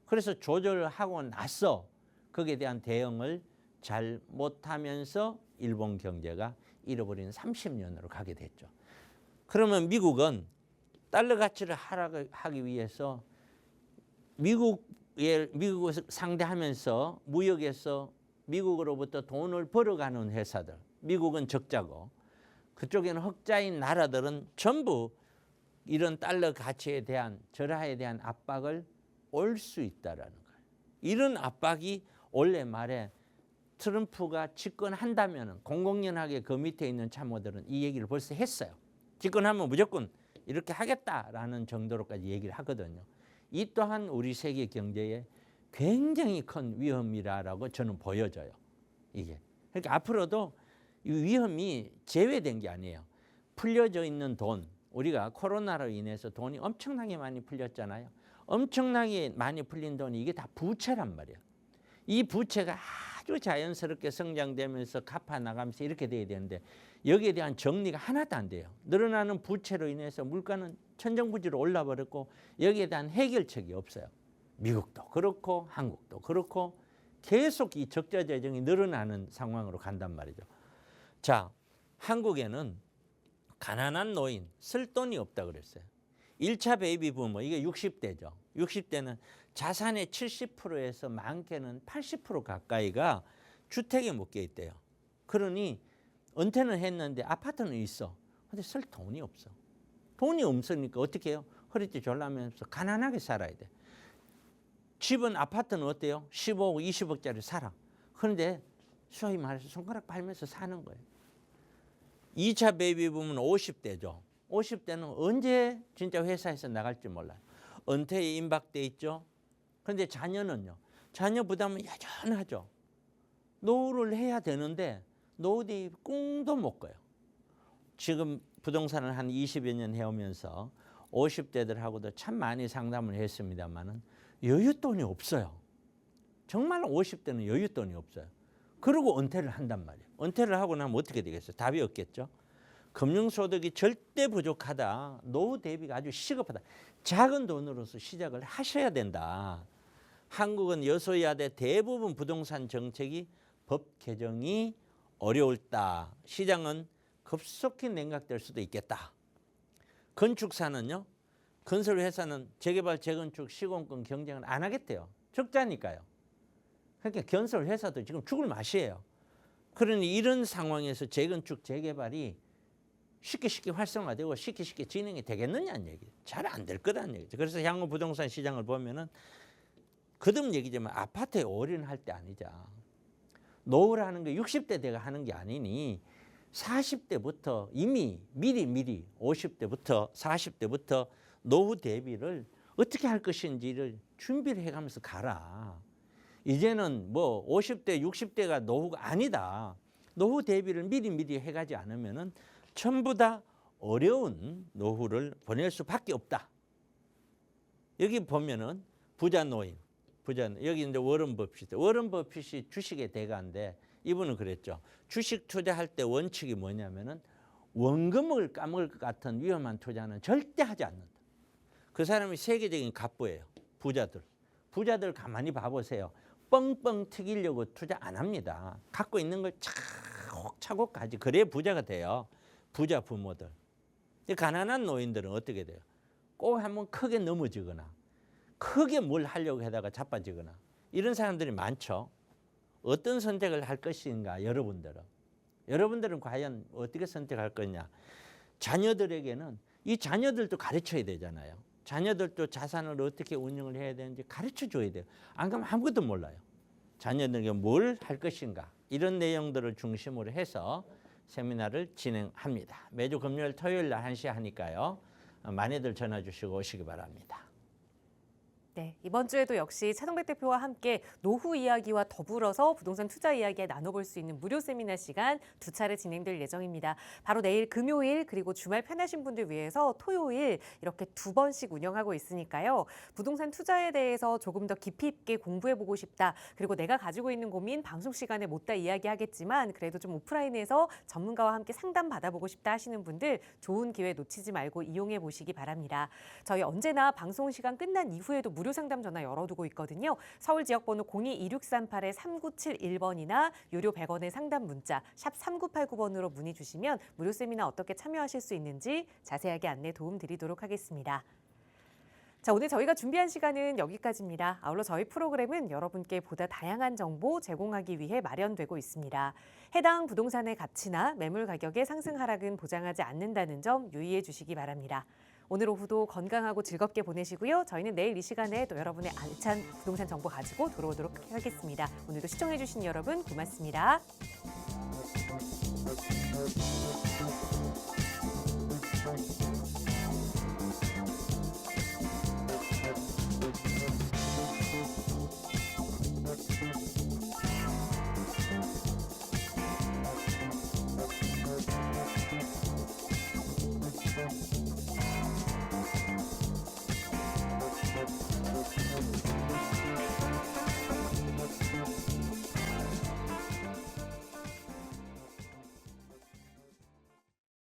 그래서 조절을 하고 나서 거기에 대한 대응을 잘 못하면서 일본 경제가 잃어버린 30년으로 가게 됐죠. 그러면 달러 가치를 하락하기 위해서 미국을 상대하면서 무역에서 미국으로부터 돈을 벌어가는 회사들, 미국은 적자고 그쪽에는 흑자인 나라들은 전부 이런 달러 가치에 대한 절하에 대한 압박을 올 수 있다라는 거예요. 이런 압박이 올해 말에 트럼프가 집권한다면 공공연하게 그 밑에 있는 참모들은 이 얘기를 벌써 했어요. 집권하면 무조건 이렇게 하겠다라는 정도로까지 얘기를 하거든요. 이 또한 우리 세계 경제에 굉장히 큰 위험이라고 저는 보여져요. 이게. 그러니까 앞으로도 이 위험이 제외된 게 아니에요. 풀려져 있는 돈, 우리가 코로나로 인해서 돈이 엄청나게 많이 풀렸잖아요. 엄청나게 많이 풀린 돈이 이게 다 부채란 말이에요. 이 부채가 아주 자연스럽게 성장되면서 갚아나가면서 이렇게 돼야 되는데 여기에 대한 정리가 하나도 안 돼요. 늘어나는 부채로 인해서 물가는 천정부지로 올라버렸고 여기에 대한 해결책이 없어요. 미국도 그렇고 한국도 그렇고 계속 이 적자 재정이 늘어나는 상황으로 간단 말이죠. 자, 한국에는 가난한 노인, 쓸 돈이 없다 그랬어요. 1차 베이비 부모, 이게 60대죠. 60대는 자산의 70%에서 많게는 80% 가까이가 주택에 묶여 있대요. 그러니 은퇴는 했는데 아파트는 있어. 근데 쓸 돈이 없어. 돈이 없으니까 어떻게 해요? 허리띠 졸라면서 가난하게 살아야 돼. 집은 아파트는 어때요? 15억, 20억짜리 살아. 그런데 소위 말해서 손가락 빨면서 사는 거예요. 2차 베이비 붐은 50대죠. 50대는 언제 진짜 회사에서 나갈지 몰라요. 은퇴에 임박돼 있죠. 그런데 자녀는요. 자녀 부담은 여전하죠. 노후를 해야 되는데 노후 대비 꿈도 못 꿔요. 지금 부동산을 한 20여 년 해오면서 50대들하고도 참 많이 상담을 했습니다마는 여윳돈이 없어요. 정말 50대는 여윳돈이 없어요. 그러고 은퇴를 한단 말이에요. 은퇴를 하고 나면 어떻게 되겠어요? 답이 없겠죠. 금융소득이 절대 부족하다. 노후 대비가 아주 시급하다. 작은 돈으로서 시작을 하셔야 된다. 한국은 여소야대 대부분 부동산 정책이 법 개정이 어려울다. 시장은 급속히 냉각될 수도 있겠다. 건축사는요. 건설회사는 재개발, 재건축, 시공권 경쟁을 안 하겠대요. 적자니까요. 그러니까 건설회사도 지금 죽을 맛이에요. 그러니 이런 상황에서 재건축, 재개발이 쉽게 활성화되고 쉽게 진행이 되겠느냐는 얘기예요. 잘 안 될 거라는 얘기죠. 그래서 향후 부동산 시장을 보면은 거듭 얘기지만 아파트에 올인할 때 아니자. 노후라는 게 60대 대가 하는 게 아니니 40대부터 이미 미리 50대부터 40대부터 노후 대비를 어떻게 할 것인지를 준비를 해가면서 가라. 이제는 뭐 50대, 60대가 노후가 아니다. 노후 대비를 미리 해가지 않으면은 전부 다 어려운 노후를 보낼 수밖에 없다. 여기 보면은 부자 노인, 여기 이제 워런 버핏이 주식의 대가인데 이분은 그랬죠. 주식 투자할 때 원칙이 뭐냐면은 원금을 까먹을 것 같은 위험한 투자는 절대 하지 않는다. 그 사람이 세계적인 갑부예요. 부자들 가만히 봐보세요. 뻥뻥 튀기려고 투자 안 합니다. 갖고 있는 걸 차곡차곡 가지. 그래야 부자가 돼요. 부자 부모들. 가난한 노인들은 어떻게 돼요? 꼭 한번 크게 넘어지거나 크게 뭘 하려고 하다가 자빠지거나 이런 사람들이 많죠. 어떤 선택을 할 것인가 여러분들은 과연 어떻게 선택할 거냐. 자녀들에게는 이 자녀들도 가르쳐야 되잖아요. 자녀들도 자산을 어떻게 운영을 해야 되는지 가르쳐 줘야 돼요. 안 그러면 아무것도 몰라요. 자녀들에게 뭘 할 것인가 이런 내용들을 중심으로 해서 세미나를 진행합니다. 매주 금요일 토요일 날 1시에 하니까요. 많이들 전화 주시고 오시기 바랍니다. 네, 이번 주에도 역시 차동백 대표와 함께 노후 이야기와 더불어서 부동산 투자 이야기 나눠볼 수 있는 무료 세미나 시간 2차례 진행될 예정입니다. 바로 내일 금요일 그리고 주말 편하신 분들 위해서 토요일 이렇게 2번씩 운영하고 있으니까요. 부동산 투자에 대해서 조금 더 깊이 있게 공부해보고 싶다. 그리고 내가 가지고 있는 고민 방송 시간에 못 다 이야기하겠지만 그래도 좀 오프라인에서 전문가와 함께 상담 받아보고 싶다 하시는 분들 좋은 기회 놓치지 말고 이용해 보시기 바랍니다. 저희 언제나 방송 시간 끝난 이후에도 무료 상담 전화 열어두고 있거든요. 서울 지역번호 02-2638-3971번이나 유료 100원의 상담 문자 샵 3989번으로 문의 주시면 무료 세미나 어떻게 참여하실 수 있는지 자세하게 안내 도움 드리도록 하겠습니다. 자, 오늘 저희가 준비한 시간은 여기까지입니다. 아울러 저희 프로그램은 여러분께 보다 다양한 정보 제공하기 위해 마련되고 있습니다. 해당 부동산의 가치나 매물 가격의 상승 하락은 보장하지 않는다는 점 유의해 주시기 바랍니다. 오늘 오후도 건강하고 즐겁게 보내시고요. 저희는 내일 이 시간에 또 여러분의 알찬 부동산 정보 가지고 돌아오도록 하겠습니다. 오늘도 시청해 주신 여러분 고맙습니다.